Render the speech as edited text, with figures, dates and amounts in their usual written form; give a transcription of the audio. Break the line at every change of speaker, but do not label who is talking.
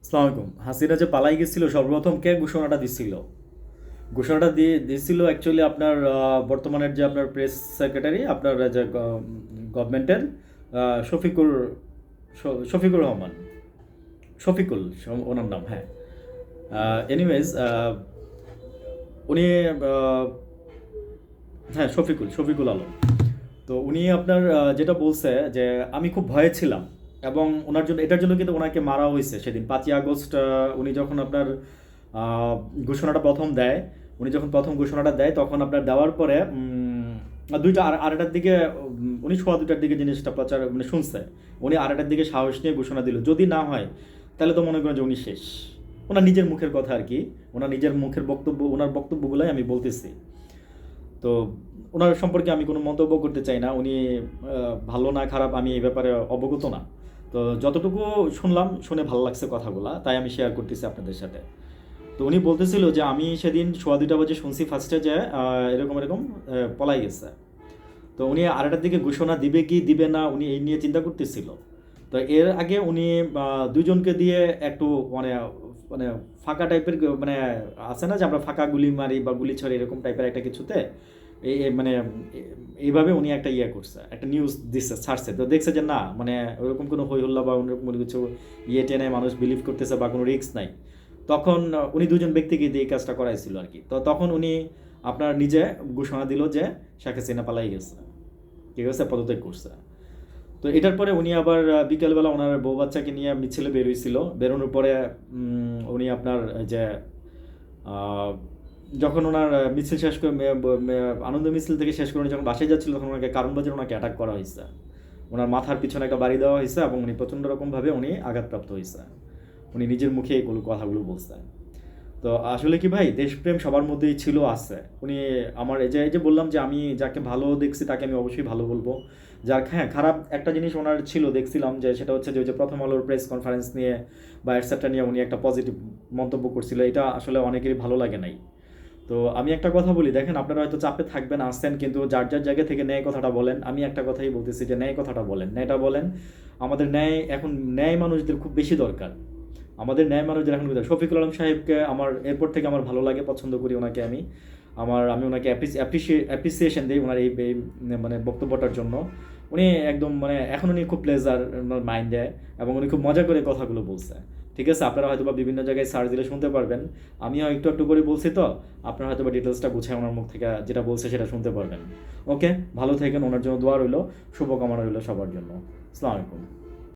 আসসালামু আলাইকুম। হাসিনা যে পালাই গেছিল, সর্বপ্রথম কে ঘোষণাটা দিছিল? ঘোষণাটা দিছিল অ্যাকচুয়ালি আপনার বর্তমানের যে আপনার প্রেস সেক্রেটারি, আপনার যে গভর্নমেন্টের শফিকুর শফিকুর রহমান, শফিকুল ওনার নাম, হ্যাঁ। এনিওয়েজ, উনি হ্যাঁ, শফিকুল আলম। তো উনি আপনার যেটা বলছে যে আমি খুব ভয়ে ছিলাম, এবং ওনার জন্য, এটার জন্য কিন্তু ওনাকে মারা হয়েছে সেদিন 5ই আগস্ট। উনি যখন আপনার আহ, ঘোষণাটা প্রথম দেয়, উনি যখন প্রথম ঘোষণাটা দেয় তখন আপনার দেওয়ার পরে দুইটা আড়াইটার দিকে, উনি সোয়া দুটার দিকে জিনিসটা প্রচার মানে শুনছে। উনি আড়াইটার দিকে সাহস নিয়ে ঘোষণা দিল, যদি না হয় তাহলে তো মনে করেন যে উনি শেষ। ওনার নিজের মুখের কথা আর কি, ওনার নিজের মুখের বক্তব্য, ওনার বক্তব্যগুলোই আমি বলতেছি। তো ওনার সম্পর্কে আমি কোনো মন্তব্য করতে চাই না, উনি ভালো না খারাপ আমি এই ব্যাপারে অবগত না। তো যতটুকু শুনলাম, শুনে ভালো লাগছে কথাগুলা, তাই আমি শেয়ার করতেছি আপনাদের সাথে। তো উনি বলতেছিল যে আমি সেদিন সোয়া 2টা বাজে শুনছি ফার্স্টে যে এরকম এরকম পলাই গেছে। তো উনি আড়াইটার দিকে ঘোষণা দিবে কি দিবে না উনি এই নিয়ে চিন্তা করতেছিল। তো এর আগে উনি দুজনকে দিয়ে একটু মানে মানে ফাঁকা টাইপের, মানে আছে না যে আমরা ফাঁকা গুলি মারি বা গুলি ছড়ি, এরকম টাইপের একটা কিছুতে মানে এইভাবে উনি একটা ইয়ে করছে, একটা নিউজ দিচ্ছে, ছাড়ছে। তো দেখছে যে না, মানে ওরকম কোনো হই হল্লা বা ওরকম কোনো কিছু ইয়ে টেনে মানুষ বিলিভ করতেছে বা কোনো রিস্ক নাই। তখন উনি দুজন ব্যক্তিকে দিয়ে এই কাজটা করাইছিল আর কি। তো তখন উনি আপনার নিজে ঘোষণা দিল যে শেখ হাসিনা পালাই গেছে, ঠিক আছে, পদত্যাগ করছে। তো এটার পরে উনি আবার বিকেলবেলা ওনার বউ বাচ্চাকে নিয়ে মিছিলে বেরোইছিল। বেরোনোর পরে উনি আপনার এই যে আহ, যখন ওনার মিছিল শেষ করে আনন্দ মিছিল থেকে শেষ করে উনি যখন বাসায় যাচ্ছিল, তখন ওনাকে কারণ বাজারে ওনাকে অ্যাটাক করা হয়েছে। ওনার মাথার পিছনে একটা বাড়ি দেওয়া হয়েছে এবং উনি প্রচণ্ড রকমভাবে উনি আঘাতপ্রাপ্ত হয়েছে। উনি নিজের মুখে এইগুলো কথাগুলো বলছেন। তো আসলে কি ভাই, দেশপ্রেম সবার মধ্যেই ছিল, আছে। উনি আমার এই যে বললাম যে আমি যাকে ভালো দেখছি তাকে আমি অবশ্যই ভালো বলবো। যার হ্যাঁ খারাপ একটা জিনিস ওনার ছিল দেখছিলাম, যে সেটা হচ্ছে যে ওই যে প্রথম আলোর প্রেস কনফারেন্স নিয়ে বা এটসেট্রা নিয়ে উনি একটা পজিটিভ মন্তব্য করছিল, এটা আসলে অনেকেরই ভালো লাগে নাই। তো আমি একটা কথা বলি, দেখেন আপনারা হয়তো চাপে থাকবেন, আসছেন, কিন্তু যার যার জায়গা থেকে ন্যায় কথাটা বলেন। আমি একটা কথাই বলতেছি যে ন্যায় কথাটা বলেন, ন্যায়টা বলেন। আমাদের ন্যায় এখন, ন্যায় মানুষদের খুব বেশি দরকার। আমাদের ন্যায় মানুষদের এখন কোথায়? শফিকুল আলম সাহেবকে আমার এরপর থেকে আমার ভালো লাগে, পছন্দ করি ওনাকে আমি। আমি ওনাকে অ্যাপ্রিসিয়েশন দিই ওনার এই মানে বক্তব্যটার জন্য। উনি একদম মানে এখন উনি খুব প্লেজার মাইন্ডে, এবং উনি খুব মজা করে কথাগুলো বলছে। ঠিক আছে, আপনারা হয়তো বা বিভিন্ন জায়গায় সার্চ দিলে শুনতে পারবেন। আমিও একটু একটু করে বলছি, তো আপনারা হয়তো বা ডিটেলসটা গুছায় ওনার মুখ থেকে যেটা বলছে সেটা শুনতে পারবেন। ওকে, ভালো থাকেন, ওনার জন্য দোয়া রইল, শুভকামনা রইল সবার জন্য। আসসালামু আলাইকুম।